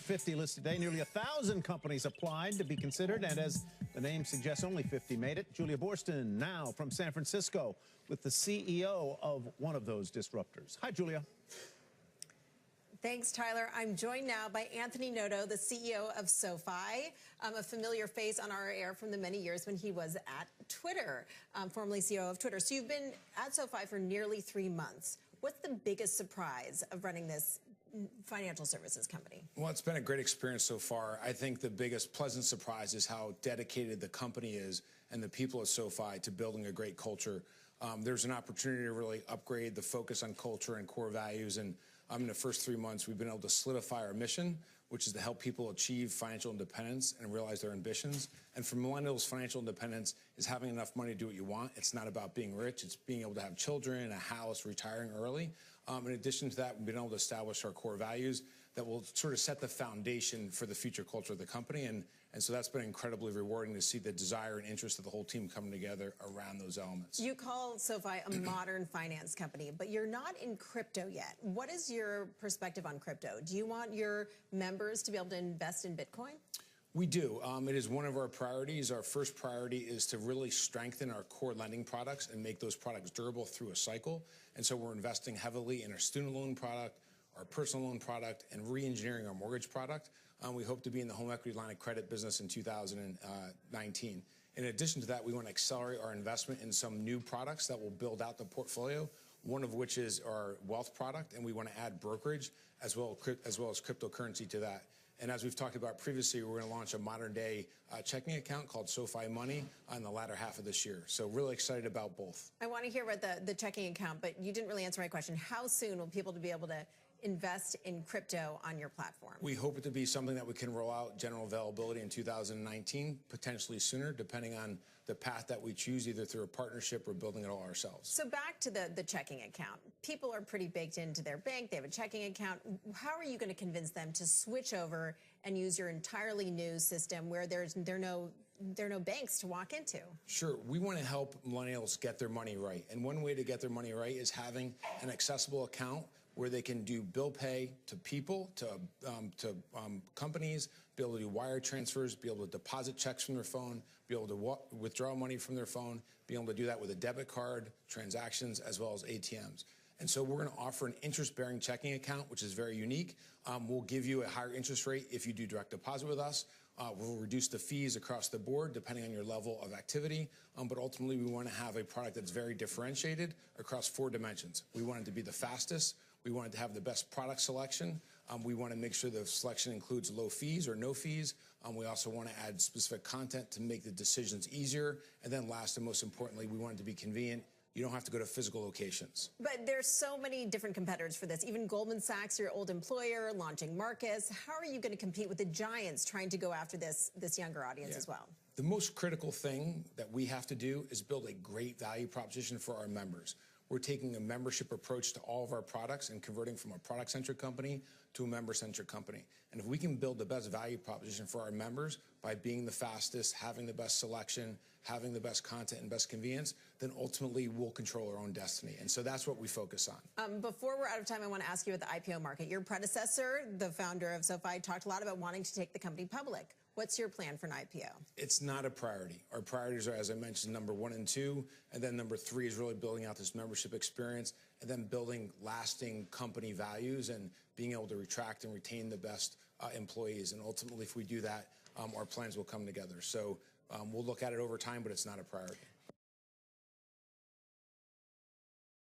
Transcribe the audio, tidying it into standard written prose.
50 listed today. Nearly 1,000 companies applied to be considered, and as the name suggests, only 50 made it. Julia Borston now from San Francisco with the CEO of one of those disruptors. Hi, Julia. Thanks, Tyler. I'm joined now by Anthony Noto, the CEO of SoFi, a familiar face on our air from the many years when he was at Twitter, formerly CEO of Twitter. So you've been at SoFi for nearly 3 months. What's the biggest surprise of running this financial services company? Well, it's been a great experience so far. I think the biggest pleasant surprise is how dedicated the company is and the people at SoFi to building a great culture. There's an opportunity to really upgrade the focus on culture and core values. And in the first 3 months, we've been able to solidify our mission, which is to help people achieve financial independence and realize their ambitions. And for millennials, financial independence is having enough money to do what you want. It's not about being rich. It's being able to have children, a house, retiring early. In addition to that, we've been able to establish our core values that will sort of set the foundation for the future culture of the company. And so that's been incredibly rewarding to see the desire and interest of the whole team coming together around those elements. You call SoFi a modern finance company, but you're not in crypto yet. What is your perspective on crypto? Do you want your members to be able to invest in Bitcoin? We do. It is one of our priorities. Our first priority is to really strengthen our core lending products and make those products durable through a cycle. And so we're investing heavily in our student loan product, our personal loan product, and re-engineering our mortgage product. We hope to be in the home equity line of credit business in 2019. In addition to that, we want to accelerate our investment in some new products that will build out the portfolio, one of which is our wealth product, and we want to add brokerage as well as cryptocurrency to that. And as we've talked about previously, we're going to launch a modern-day checking account called SoFi Money in the latter half of this year. So really excited about both. I want to hear about the checking account, but you didn't really answer my question. How soon will people be able to invest in crypto on your platform? We hope it to be something that we can roll out general availability in 2019, potentially sooner, depending on the path that we choose, either through a partnership or building it all ourselves. So back to the checking account. People are pretty baked into their bank. They have a checking account. How are you going to convince them to switch over and use your entirely new system where there are no banks to walk into? Sure. We want to help millennials get their money right. And one way to get their money right is having an accessible account where they can do bill pay to people, to companies, be able to do wire transfers, be able to deposit checks from their phone, be able to withdraw money from their phone, be able to do that with a debit card, transactions, as well as ATMs. And so we're going to offer an interest-bearing checking account, which is very unique. We'll give you a higher interest rate if you do direct deposit with us. We'll reduce the fees across the board, depending on your level of activity. But ultimately, we want to have a product that's very differentiated across 4 dimensions. We want it to be the fastest. We want it to have the best product selection. We want to make sure the selection includes low fees or no fees. We also want to add specific content to make the decisions easier. And then last and most importantly, we want it to be convenient. You don't have to go to physical locations. But there's so many different competitors for this. Even Goldman Sachs, your old employer, launching Marcus. How are you going to compete with the giants trying to go after this younger audience as well? The most critical thing that we have to do is build a great value proposition for our members. We're taking a membership approach to all of our products and converting from a product-centric company to a member-centric company. And if we can build the best value proposition for our members by being the fastest, having the best selection, having the best content and best convenience, then ultimately we'll control our own destiny. And so that's what we focus on. Before we're out of time, I want to ask you about the IPO market. Your predecessor, the founder of SoFi, talked a lot about wanting to take the company public. What's your plan for an IPO? It's not a priority. Our priorities are, as I mentioned, number 1 and 2, and then number 3 is really building out this membership experience, and then building lasting company values and being able to attract and retain the best employees. And ultimately, if we do that, our plans will come together. So we'll look at it over time, but it's not a priority.